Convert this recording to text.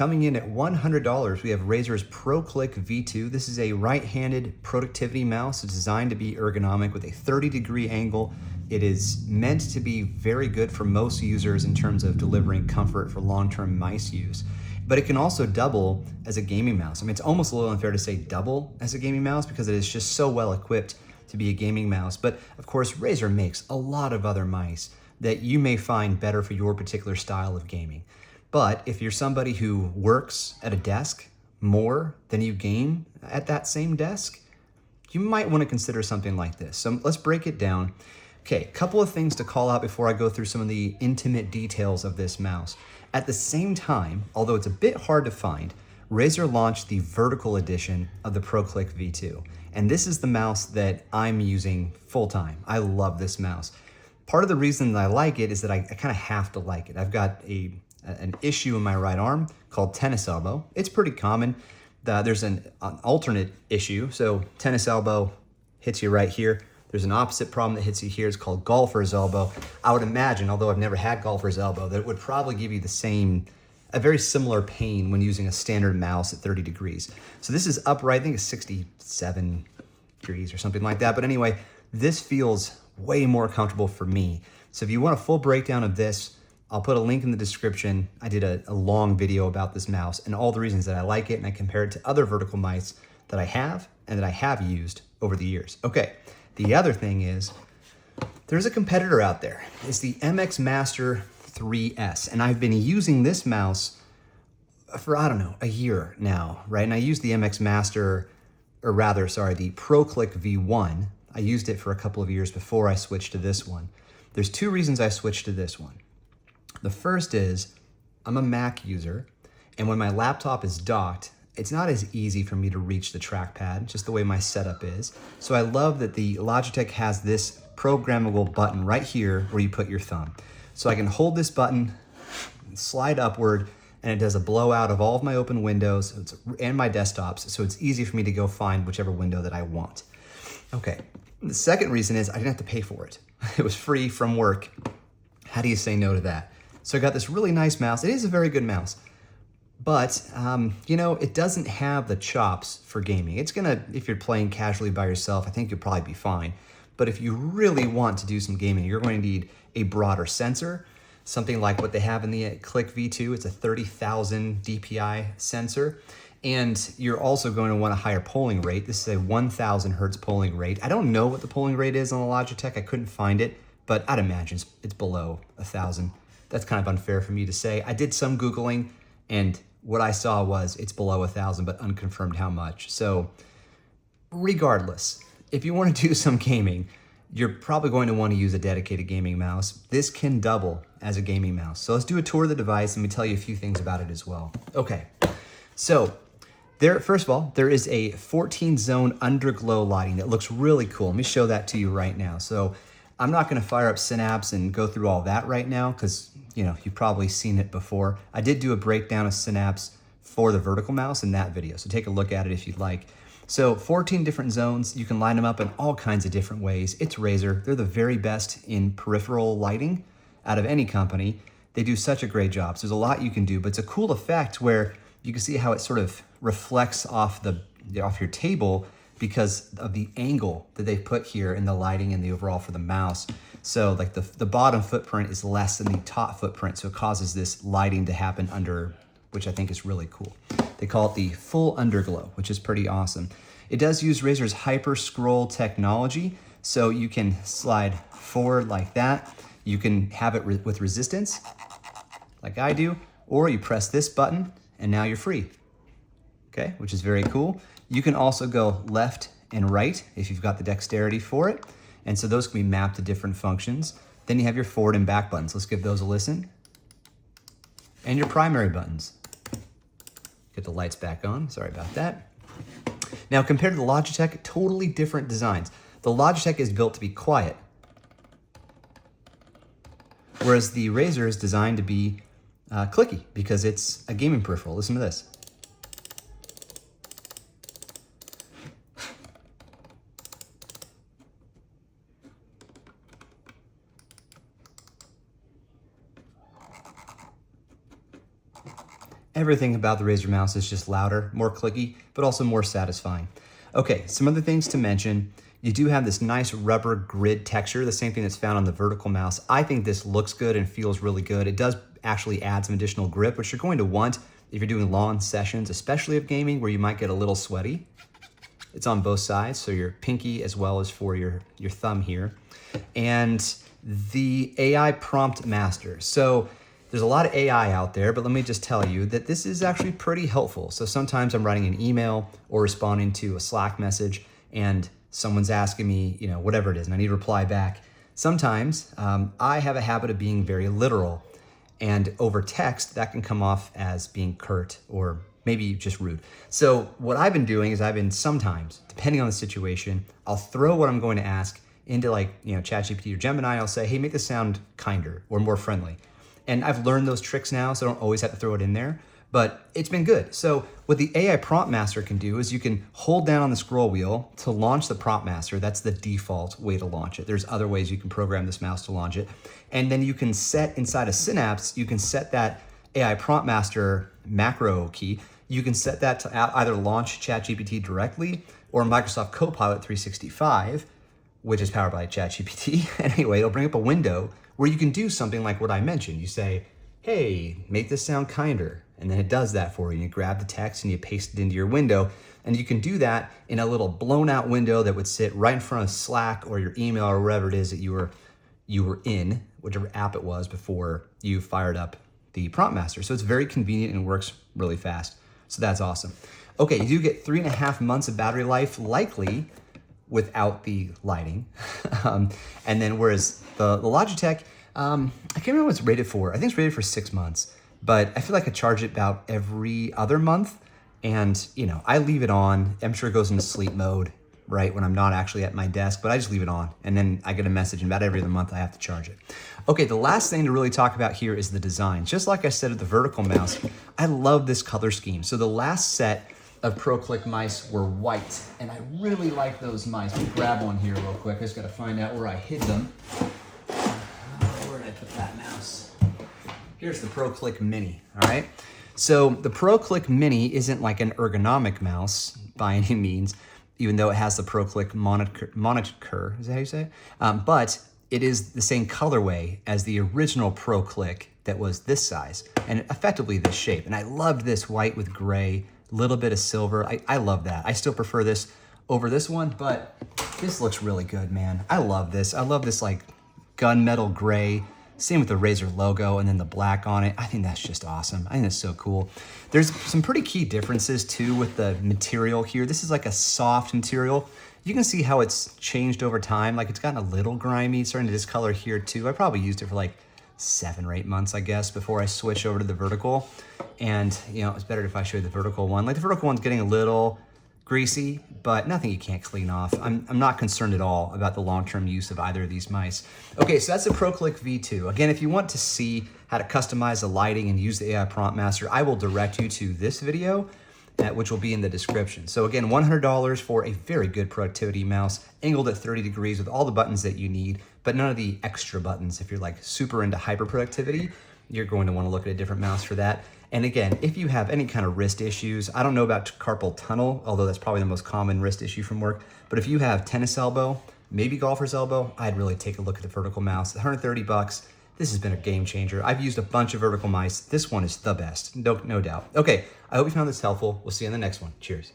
coming in at $100, we have Razer's ProClick V2. This is a right-handed productivity mouse. It's designed to be ergonomic with a 30-degree angle. It is meant to be very good for most users in terms of delivering comfort for long-term mice use. But it can also double as a gaming mouse. I mean, it's almost a little unfair to say double as a gaming mouse because it is just so well equipped to be a gaming mouse. But of course, Razer makes a lot of other mice that you may find better for your particular style of gaming. But if you're somebody who works at a desk more than you game at that same desk, you might want to consider something like this. So let's break it down. Okay, a couple of things to call out before I go through some of the intimate details of this mouse. At the same time, although it's a bit hard to find, Razer launched the vertical edition of the ProClick V2. And this is the mouse that I'm using full time. I love this mouse. Part of the reason that I like it is that I kind of have to like it. I've got an issue in my right arm called tennis elbow. It's pretty common. There's an alternate issue. So tennis elbow hits you right here. There's an opposite problem that hits you here. It's called golfer's elbow. I would imagine, although I've never had golfer's elbow, that it would probably give you a very similar pain when using a standard mouse at 30 degrees. So this is upright, I think it's 67 degrees or something like that. But anyway, this feels way more comfortable for me. So if you want a full breakdown of this, I'll put a link in the description. I did a long video about this mouse and all the reasons that I like it, and I compare it to other vertical mice that I have and that I have used over the years. Okay, the other thing is there's a competitor out there. It's the MX Master 3S, and I've been using this mouse for, I don't know, a year now, right? And I used the MX Master, or rather, sorry, the ProClick V1. I used it for a couple of years before I switched to this one. There's two reasons I switched to this one. The first is I'm a Mac user, and when my laptop is docked, it's not as easy for me to reach the trackpad, just the way my setup is. So I love that the Logitech has this programmable button right here where you put your thumb. So I can hold this button, slide upward, and it does a blowout of all of my open windows and my desktops, so it's easy for me to go find whichever window that I want. Okay, the second reason is I didn't have to pay for it. It was free from work. How do you say no to that? So I got this really nice mouse. It is a very good mouse, but you know, it doesn't have the chops for gaming. It's gonna, if you're playing casually by yourself, I think you'll probably be fine. But if you really want to do some gaming, you're going to need a broader sensor, something like what they have in the Click V2. It's a 30,000 DPI sensor. And you're also going to want a higher polling rate. This is a 1,000 hertz polling rate. I don't know what the polling rate is on the Logitech. I couldn't find it, but I'd imagine it's below 1,000. That's kind of unfair for me to say. I did some Googling, and what I saw was it's below 1,000, but unconfirmed how much. So regardless, if you want to do some gaming, you're probably going to want to use a dedicated gaming mouse. This can double as a gaming mouse. So let's do a tour of the device and let me tell you a few things about it as well. Okay, so first of all, there is a 14-zone underglow lighting that looks really cool. Let me show that to you right now. So I'm not gonna fire up Synapse and go through all that right now because you've probably seen it before. I did do a breakdown of Synapse for the vertical mouse in that video, so take a look at it if you'd like. So 14 different zones, you can line them up in all kinds of different ways. It's Razer, they're the very best in peripheral lighting out of any company. They do such a great job. So there's a lot you can do, but it's a cool effect where you can see how it sort of reflects off your table because of the angle that they've put here in the lighting and the overall for the mouse. So like the bottom footprint is less than the top footprint, so it causes this lighting to happen under, which I think is really cool. They call it the full underglow, which is pretty awesome. It does use Razer's hyper scroll technology, so you can slide forward like that. You can have it with resistance, like I do, or you press this button and now you're free. Okay, which is very cool. You can also go left and right if you've got the dexterity for it. And so those can be mapped to different functions. Then you have your forward and back buttons. Let's give those a listen. And your primary buttons. Get the lights back on, sorry about that. Now compared to the Logitech, totally different designs. The Logitech is built to be quiet, whereas the Razer is designed to be clicky because it's a gaming peripheral. Listen to this. everything about the Razer mouse is just louder, more clicky, but also more satisfying. Okay, some other things to mention. You do have this nice rubber grid texture, the same thing that's found on the vertical mouse. I think this looks good and feels really good. It does actually add some additional grip, which you're going to want if you're doing long sessions, especially of gaming where you might get a little sweaty. It's on both sides, so your pinky as well as for your thumb here. And the AI prompt master. So there's a lot of AI out there, but let me just tell you that this is actually pretty helpful. So sometimes I'm writing an email or responding to a Slack message and someone's asking me, whatever it is, and I need to reply back. Sometimes I have a habit of being very literal, and over text, that can come off as being curt or maybe just rude. So what I've been doing is sometimes, depending on the situation, I'll throw what I'm going to ask into ChatGPT or Gemini. I'll say, hey, make this sound kinder or more friendly. And I've learned those tricks now, so I don't always have to throw it in there, but it's been good. So what the AI prompt master can do is you can hold down on the scroll wheel to launch the prompt master. That's the default way to launch it. There's other ways you can program this mouse to launch it. And then you can set inside of Synapse, you can set that AI prompt master macro key. You can set that to either launch ChatGPT directly or Microsoft Copilot 365, which is powered by ChatGPT. Anyway, it'll bring up a window where you can do something like what I mentioned. You say, hey, make this sound kinder. And then it does that for you. You grab the text and you paste it into your window. And you can do that in a little blown out window that would sit right in front of Slack or your email or wherever it is that you were in, whichever app it was before you fired up the prompt master. So it's very convenient and works really fast. So that's awesome. Okay, you do get 3.5 months of battery life, likely without the lighting. And then whereas the Logitech, I can't remember what it's rated for. I think it's rated for 6 months, but I feel like I charge it about every other month. And I leave it on. I'm sure it goes into sleep mode, right, when I'm not actually at my desk, but I just leave it on. And then I get a message, and about every other month I have to charge it. Okay, the last thing to really talk about here is the design. Just like I said with the vertical mouse, I love this color scheme. So the last set of ProClick mice were white, and I really like those mice. Let me grab one here real quick. I just gotta find out where I hid them. Where did I put that mouse? Here's the ProClick Mini, all right? So the ProClick Mini isn't like an ergonomic mouse by any means, even though it has the ProClick moniker, is that how you say it? But it is the same colorway as the original ProClick that was this size, and effectively this shape. And I loved this white with gray, little bit of silver. I love that. I still prefer this over this one, but this looks really good, man. I love this. I love this like gunmetal gray. Same with the Razer logo and then the black on it. I think that's just awesome. I think that's so cool. There's some pretty key differences too with the material here. This is like a soft material. You can see how it's changed over time. Like it's gotten a little grimy, starting to discolor here too. I probably used it for like 7 or 8 months, I guess, before I switched over to the vertical. And it's better if I show you the vertical one. Like the vertical one's getting a little greasy, but nothing you can't clean off. I'm not concerned at all about the long-term use of either of these mice. Okay, so that's the ProClick V2. Again, if you want to see how to customize the lighting and use the AI Prompt Master, I will direct you to this video, which will be in the description. So again, $100 for a very good productivity mouse, angled at 30 degrees with all the buttons that you need, but none of the extra buttons. If you're like super into hyper productivity, you're going to want to look at a different mouse for that. And again, if you have any kind of wrist issues, I don't know about carpal tunnel, although that's probably the most common wrist issue from work, but if you have tennis elbow, maybe golfer's elbow, I'd really take a look at the vertical mouse. 130 bucks. This has been a game changer. I've used a bunch of vertical mice. This one is the best, no doubt. Okay, I hope you found this helpful. We'll see you in the next one. Cheers.